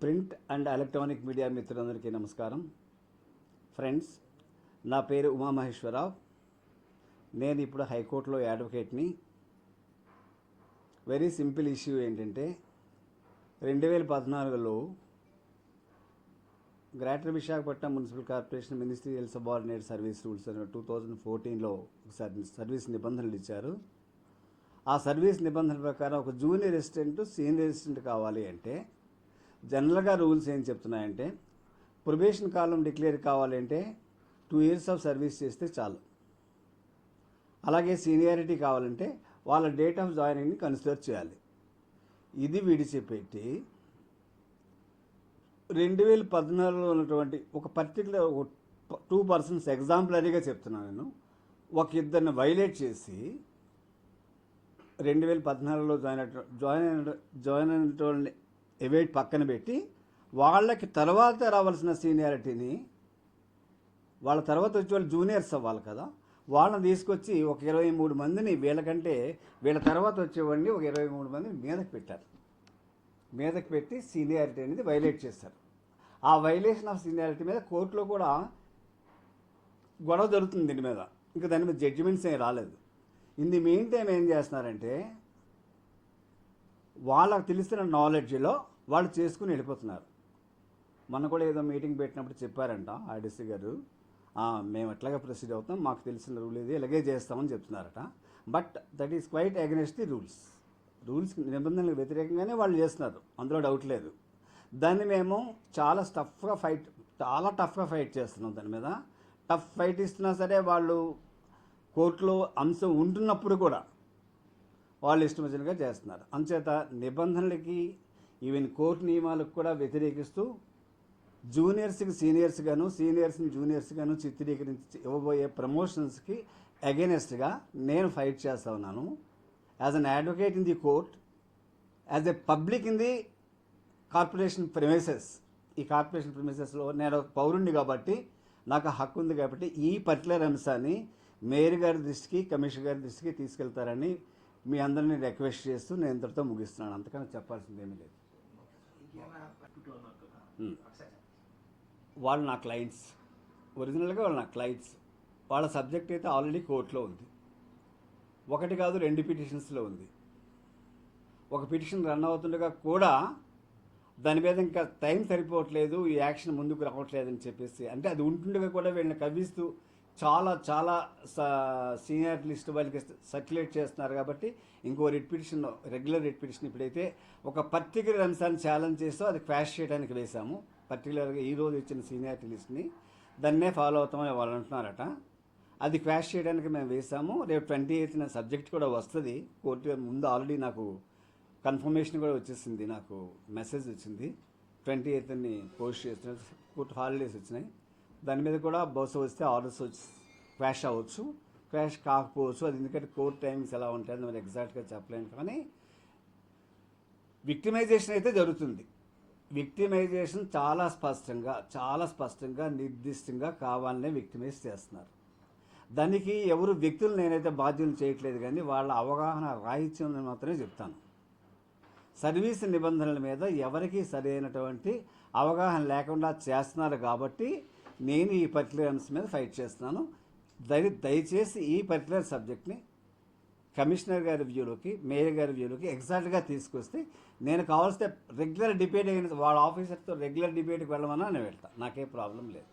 Print and electronic media మిత్రులందరికీ నమస్కారం. Friends, నా పేరు ఉమామహేశ్వరరావు. నేను ఇప్పుడు హైకోర్టులో అడ్వకేట్ని. వెరీ సింపుల్ ఇష్యూ ఏంటంటే 2014లో greater Visakhapatnam municipal corporation ministerial subordinate service rules 2014లో సర్వీస్ నిబంధనలు ఇచ్చారు. ఆ సర్వీస్ నిబంధనల ప్రకారం ఒక జూనియర్ అసిస్టెంట్ సీనియర్ అసిస్టెంట్ కావాలి అంటే జనరల్గా రూల్స్ ఏం చెప్తున్నాయంటే ప్రొబేషన్ కాలం డిక్లేర్ కావాలంటే 2 years ఆఫ్ సర్వీస్ చేస్తే చాలు. అలాగే సీనియారిటీ కావాలంటే వాళ్ళ డేట్ ఆఫ్ జాయినింగ్ని కన్సిడర్ చేయాలి. ఇది విడిచిపెట్టి 2014లో ఉన్నటువంటి ఒక పర్టికులర్ 2 persons ఎగ్జాంపులరీగా చెప్తున్నాను నేను, ఒక ఇద్దరిని వైలేట్ చేసి 2014లో జాయిన్ అయినటువంటి ఎవైట్ పక్కన పెట్టి వాళ్ళకి తర్వాత రావాల్సిన సీనియారిటీని, వాళ్ళ తర్వాత వచ్చే వాళ్ళు జూనియర్స్ అవ్వాలి కదా, వాళ్ళని తీసుకొచ్చి ఒక 23 మందిని వీళ్ళ తర్వాత వచ్చేవాడిని ఒక 23 మందిని మీదకి పెట్టి సీనియారిటీ అనేది వైలేట్ చేశారు. ఆ వైలేషన్ ఆఫ్ సీనియారిటీ మీద కోర్టులో కూడా గొడవ జరుగుతుంది. దీని మీద ఇంకా దాని మీద జడ్జిమెంట్స్ ఏం రాలేదు. ఇన్ ది మెయిన్ టైం ఏం చేస్తున్నారంటే వాళ్ళకి తెలిసిన నాలెడ్జ్లో వాళ్ళు చేసుకుని వెళ్ళిపోతున్నారు. మొన్న కూడా ఏదో మీటింగ్ పెట్టినప్పుడు చెప్పారంట ఆర్డీసీ గారు, మేము ఎట్లాగా ప్రొసీడ్ అవుతాం, మాకు తెలిసిన రూల్ ఇది, ఇలాగే చేస్తామని చెప్తున్నారట. But that is quite against the rules నిబంధనలకు వ్యతిరేకంగానే వాళ్ళు చేస్తున్నారు, అందులో డౌట్ లేదు. దాన్ని మేము చాలా టఫ్గా ఫైట్ చేస్తున్నాం. దాని మీద టఫ్ ఫైట్ ఇస్తున్నా సరే వాళ్ళు కోర్టులో అంశం ఉంటున్నప్పుడు కూడా వాళ్ళు ఇష్టం వచ్చినట్టుగా చేస్తున్నారు. అంచేత నిబంధనలకి ఈవెన్ కోర్టు నియమాలకు కూడా వ్యతిరేకిస్తూ జూనియర్స్కి సీనియర్స్ గాను, సీనియర్స్ని జూనియర్స్ గాను చిత్రీకరించి ఇవ్వబోయే ప్రమోషన్స్కి అగెనెస్ట్గా నేను ఫైట్ చేస్తూ ఉన్నాను. As an advocate in the court, as a public in the corporation premises. ఈ కార్పొరేషన్ ప్రిమైసెస్లో నేను పౌరుణ్ణి కాబట్టి నాకు హక్కు ఉంది కాబట్టి ఈ పర్టికులర్ అంశాన్ని మేయర్ గారి దృష్టికి, కమిషనర్ గారి దృష్టికి తీసుకెళ్తారని మీ అందరినీ రిక్వెస్ట్ చేస్తూ నేను ఇంతటితో ముగిస్తున్నాను. అంతకన్నా చెప్పాల్సింది ఏమీ లేదు. వాళ్ళు నా క్లయింట్స్, ఒరిజినల్గా వాళ్ళు నా క్లయింట్స్. వాళ్ళ సబ్జెక్ట్ అయితే ఆల్రెడీ కోర్టులో ఉంది. 1 కాదు 2 పిటిషన్స్లో ఉంది. ఒక పిటిషన్ రన్ అవుతుండగా కూడా దాని మీద ఇంకా టైం సరిపోవట్లేదు, ఈ యాక్షన్ ముందుకు రావట్లేదని చెప్పేసి, అంటే అది ఉంటుండగా కూడా వీళ్ళని కవ్విస్తూ చాలా సీనియర్ లిస్ట్ వాళ్ళకి సర్క్యులేట్ చేస్తున్నారు. కాబట్టి ఇంకో రెగ్యులర్ రిట్ పిటిషన్ ఇప్పుడైతే ఒక పర్టికులర్ అంశాన్ని ఛాలెంజ్ చేస్తూ అది క్వాష్ చేయడానికి వేశాము. పర్టికులర్గా ఈరోజు ఇచ్చిన సీనియారిటీ లిస్ట్ని దాన్నే ఫాలో అవుతామని వాళ్ళు అంటున్నారట. అది క్వాష్ చేయడానికి మేము వేసాము. రేపు 28న సబ్జెక్ట్ కూడా వస్తుంది. కోర్టు ముందు ఆల్రెడీ నాకు కన్ఫర్మేషన్ కూడా వచ్చేసింది, నాకు మెసేజ్ వచ్చింది. 28ని పోస్ట్ చేస్తున్నారు. కోర్టు హాలిడేస్ వచ్చినాయి. దాని మీద కూడా బహుశా వస్తే ఆర్డర్స్ వచ్చి క్వాష్ అవ్వచ్చు, క్వాష్ కాకపోవచ్చు. అది ఎందుకంటే కోర్ట్ టైమింగ్స్ ఎలా ఉంటాయని మరి ఎగ్జాక్ట్గా చెప్పలేను. కానీ విక్టిమైజేషన్ అయితే జరుగుతుంది. విక్టిమైజేషన్ చాలా స్పష్టంగా నిర్దిష్టంగా కావాలనే విక్టిమైజ్ చేస్తున్నారు. దానికి ఎవరు వ్యక్తులు నేనైతే బాధ్యులు చేయట్లేదు, కానీ వాళ్ళ అవగాహన రాహిత్యం మాత్రమే చెప్తాను. సర్వీస్ నిబంధనల మీద ఎవరికి సరైనటువంటి అవగాహన లేకుండా చేస్తున్నారు కాబట్టి నేను ఈ పర్టికులర్ అంశం మీద ఫైట్ చేస్తున్నాను. దయచేసి ఈ పర్టికులర్ సబ్జెక్ట్ని కమిషనర్ గారి వ్యూలోకి, మేయర్ గారి వ్యూలోకి ఎగ్జాక్ట్గా తీసుకొస్తే నేను కావాల్సిన రెగ్యులర్ డిబేట్ అయిన వాళ్ళ ఆఫీసర్తో రెగ్యులర్ డిబేట్కి వెళ్ళమన్నా నేను వెళ్తాను. నాకే ప్రాబ్లం లేదు.